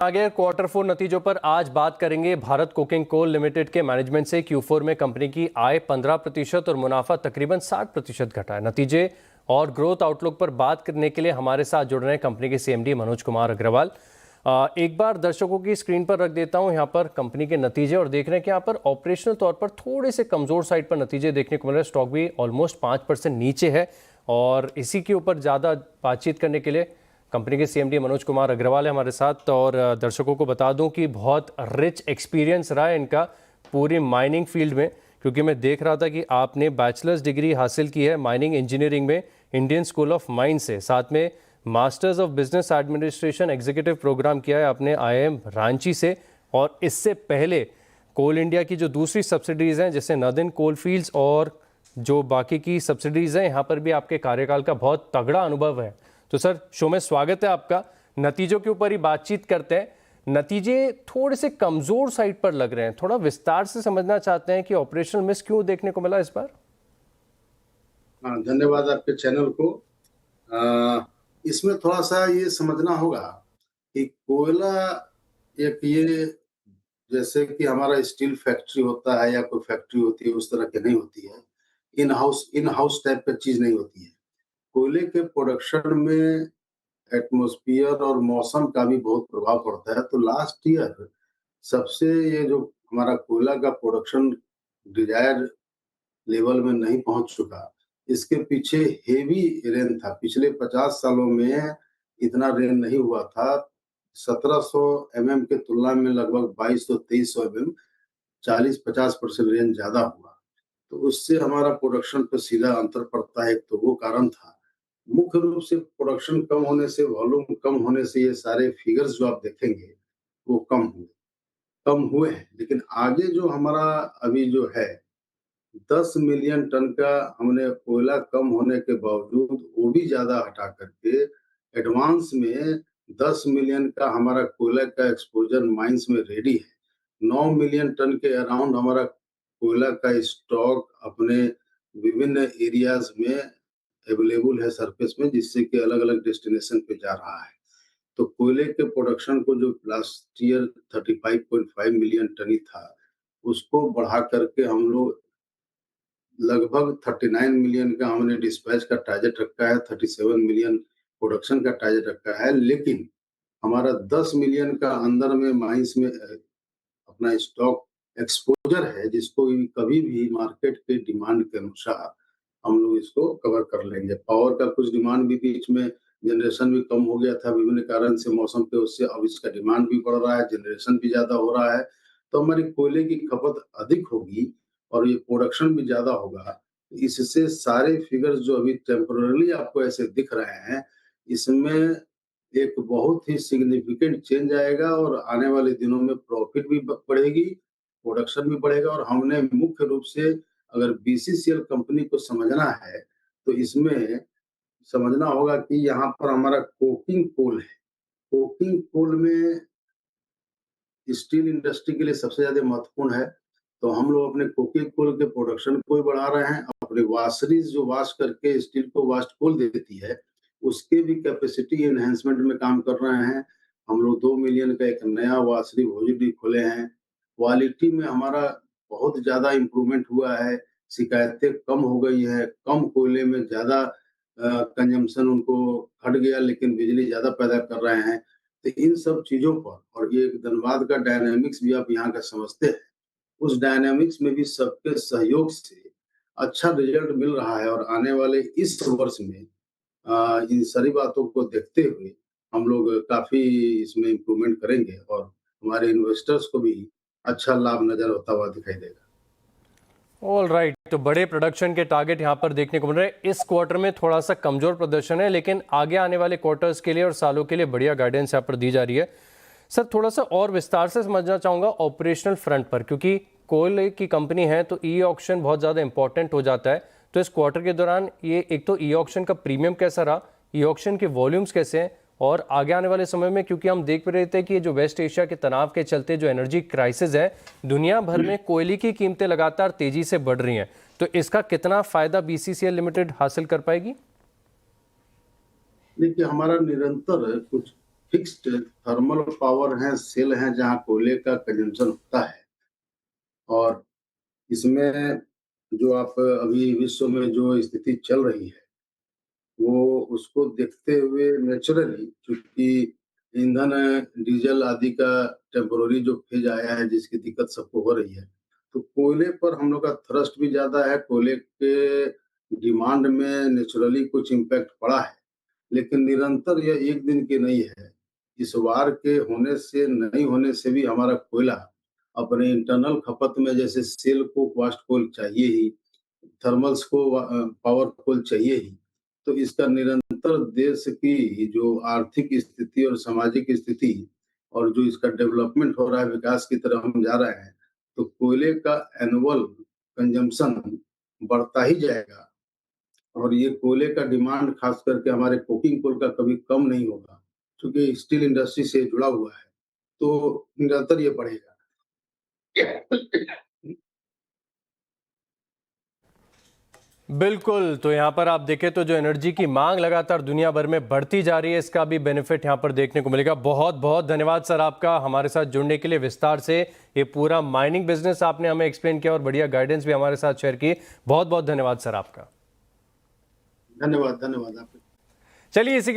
आगे क्वार्टर 4 नतीजों पर आज बात करेंगे। भारत कोकिंग कोल लिमिटेड के मैनेजमेंट से Q4 में कंपनी की आय 15% और मुनाफा तकरीबन 60% घटा है। नतीजे और ग्रोथ आउटलुक पर बात करने के लिए हमारे साथ जुड़ रहे हैं कंपनी के CMD मनोज कुमार अग्रवाल। एक बार दर्शकों की स्क्रीन पर रख देता हूं यहाँ पर कंपनी के नतीजे और देख रहे हैं कि यहाँ पर ऑपरेशनल तौर पर थोड़े से कमजोर साइड पर नतीजे देखने को मिल रहे हैं। स्टॉक भी ऑलमोस्ट 5% नीचे है और इसी के ऊपर ज़्यादा बातचीत करने के लिए कंपनी के CMD मनोज कुमार अग्रवाल है हमारे साथ। और दर्शकों को बता दूं कि बहुत रिच एक्सपीरियंस रहा है इनका पूरी माइनिंग फील्ड में, क्योंकि मैं देख रहा था कि आपने बैचलर्स डिग्री हासिल की है माइनिंग इंजीनियरिंग में इंडियन स्कूल ऑफ माइंस से, साथ में masters of business administration executive programme किया है आपने IIM रांची से। और इससे पहले कोल इंडिया की जो दूसरी सब्सिडीज़ हैं जैसे नदन कोल फील्ड्स और जो बाकी की सब्सिडीज़ हैं, यहाँ पर भी आपके कार्यकाल का बहुत तगड़ा अनुभव है। तो सर, शो में स्वागत है आपका। नतीजों के ऊपर ही बातचीत करते हैं। नतीजे थोड़े से कमजोर साइड पर लग रहे हैं, थोड़ा विस्तार से समझना चाहते हैं कि ऑपरेशनल मिस क्यों देखने को मिला इस बार। हाँ, धन्यवाद आपके चैनल को। इसमें थोड़ा सा ये समझना होगा कि कोयला एक ये जैसे कि हमारा स्टील फैक्ट्री होता है या कोई फैक्ट्री होती है उस तरह की नहीं होती है। इन हाउस टाइप का चीज नहीं होती है। कोयले के प्रोडक्शन में एटमॉस्फेयर और मौसम का भी बहुत प्रभाव पड़ता है। तो लास्ट ईयर सबसे ये जो हमारा कोयला का प्रोडक्शन डिजायर्ड लेवल में नहीं पहुंच चुका, इसके पीछे हेवी रेन था। पिछले 50 सालों में इतना रेन नहीं हुआ था। 1700 mm के तुलना में लगभग 2200-2300 mm 40-50% रेन ज्यादा हुआ। तो उससे हमारा प्रोडक्शन पे सीधा अंतर पड़ता है। तो वो कारण था। मुख्य रूप से प्रोडक्शन कम होने से, वॉल्यूम कम होने से ये सारे फिगर्स जो आप देखेंगे वो कम हुए हैं। लेकिन आगे जो हमारा अभी जो है 10 मिलियन टन का हमने कोयला कम होने के बावजूद वो भी ज्यादा हटा करके एडवांस में 10 मिलियन का हमारा कोयला का एक्सपोजर माइंस में रेडी है। 9 मिलियन टन के अराउंड हमारा कोयला का स्टॉक अपने विभिन्न एरियाज में अवेलेबल है सरफेस में, जिससे कि अलग अलग डेस्टिनेशन पे जा रहा है। तो कोयले के प्रोडक्शन को जो लास्ट ईयर 35.5 मिलियन टन ही था, उसको बढ़ा करके हम लोग लगभग 39 मिलियन का हमने डिस्पैच का टारगेट रखा है। 37 मिलियन प्रोडक्शन का टारगेट रखा है। लेकिन हमारा 10 मिलियन का अंदर में माइंस में अपना स्टॉक एक्सपोजर है, जिसको कभी भी मार्केट के डिमांड के अनुसार हम लोग इसको कवर कर लेंगे। पावर का कुछ डिमांड भी बीच में, जनरेशन भी कम हो गया था विभिन्न कारण से, मौसम के उससे अब इसका डिमांड भी बढ़ रहा है, जनरेशन भी ज्यादा हो रहा है। तो हमारी कोयले की खपत अधिक होगी और ये प्रोडक्शन भी ज्यादा होगा। इससे सारे फिगर्स जो अभी टेम्पोरली आपको ऐसे दिख रहे हैं, इसमें एक बहुत ही सिग्निफिकेंट चेंज आएगा और आने वाले दिनों में प्रॉफिट भी बढ़ेगी, प्रोडक्शन भी बढ़ेगा। और हमने मुख्य रूप से अगर BCCL कंपनी को समझना है तो इसमें समझना होगा कि यहाँ पर हमारा कोकिंग कोल है। कोकिंग कोल में स्टील इंडस्ट्री के लिए सबसे ज्यादा महत्वपूर्ण है। तो हम लोग अपने कोकिंग कोल के प्रोडक्शन को भी बढ़ा रहे हैं। अपने वाशरीज जो वॉश करके स्टील को वाश कोल देती है, उसके भी कैपेसिटी एनहेंसमेंट में काम कर रहे हैं। हम लोग 2 मिलियन का एक नया वाशरी भोजडी खोले हैं। क्वालिटी में हमारा बहुत ज्यादा इम्प्रूवमेंट हुआ है। शिकायतें कम हो गई है। कम कोयले में ज्यादा कंजम्पशन उनको घट गया, लेकिन बिजली ज्यादा पैदा कर रहे हैं। तो इन सब चीजों पर, और ये धनबाद का डायनामिक्स भी आप यहाँ का समझते हैं, उस डायनामिक्स में भी सबके सहयोग से अच्छा रिजल्ट मिल रहा है। और आने वाले इस वर्ष में इन सारी बातों को देखते हुए हम लोग काफी इसमें इम्प्रूवमेंट करेंगे और हमारे इन्वेस्टर्स को भी अच्छा लाभ नजर होता हुआ दिखाई देगा। ऑल राइट, तो बड़े प्रोडक्शन के टारगेट यहाँ पर देखने को मिल रहे हैं। इस क्वार्टर में थोड़ा सा कमजोर प्रदर्शन है, लेकिन आगे आने वाले क्वार्टर्स के लिए और सालों के लिए बढ़िया गाइडेंस यहाँ पर दी जा रही है। सर, थोड़ा सा और विस्तार से समझना चाहूँगा ऑपरेशनल फ्रंट पर, क्योंकि कोयले की कंपनी है तो ई ऑक्शन बहुत ज़्यादा इंपॉर्टेंट हो जाता है। तो इस क्वार्टर के दौरान ये एक तो ई ऑक्शन का प्रीमियम कैसा रहा, ई ऑक्शन के वॉल्यूम्स कैसे हैं, और आगे आने वाले समय में, क्योंकि हम देख रहे थे कि ये जो वेस्ट एशिया के तनाव के चलते जो एनर्जी क्राइसिस है, दुनिया भर में कोयले की कीमतें लगातार तेजी से बढ़ रही हैं, तो इसका कितना फायदा BCCL लिमिटेड हासिल कर पाएगी? देखिए, हमारा निरंतर कुछ फिक्स्ड थर्मल पावर हैं, सेल हैं जहाँ कोयले का कंजम्पशन होता है। और इसमें जो आप अभी विश्व में जो स्थिति चल रही है, वो उसको देखते हुए नेचुरली, क्योंकि ईंधन डीजल आदि का टेम्पोररी जो फेज आया है जिसकी दिक्कत सबको हो रही है, तो कोयले पर हम लोग का थ्रस्ट भी ज़्यादा है। कोयले के डिमांड में नेचुरली कुछ इम्पैक्ट पड़ा है, लेकिन निरंतर यह एक दिन की नहीं है। इस वार के होने से, नहीं होने से भी हमारा कोयला अपने इंटरनल खपत में, जैसे सेल को फास्ट कोल चाहिए ही, थर्मल्स को पावर कोल चाहिए ही, तो इसका निरंतर देश की जो आर्थिक स्थिति और सामाजिक स्थिति और जो इसका डेवलपमेंट हो रहा है, विकास की तरफ हम जा रहे हैं, तो कोयले का एनुअल कंजम्पशन बढ़ता ही जाएगा। और ये कोयले का डिमांड खास करके हमारे कोकिंग कोल का कभी कम नहीं होगा, क्योंकि स्टील इंडस्ट्री से जुड़ा हुआ है, तो निरंतर ये बढ़ेगा। बिल्कुल, तो यहाँ पर आप देखें तो जो एनर्जी की मांग लगातार दुनिया भर में बढ़ती जा रही है, इसका भी बेनिफिट यहाँ पर देखने को मिलेगा। बहुत बहुत धन्यवाद सर आपका हमारे साथ जुड़ने के लिए। विस्तार से ये पूरा माइनिंग बिजनेस आपने हमें एक्सप्लेन किया और बढ़िया गाइडेंस भी हमारे साथ शेयर की। बहुत बहुत धन्यवाद सर आपका। धन्यवाद, धन्यवाद आपका। चलिए इसी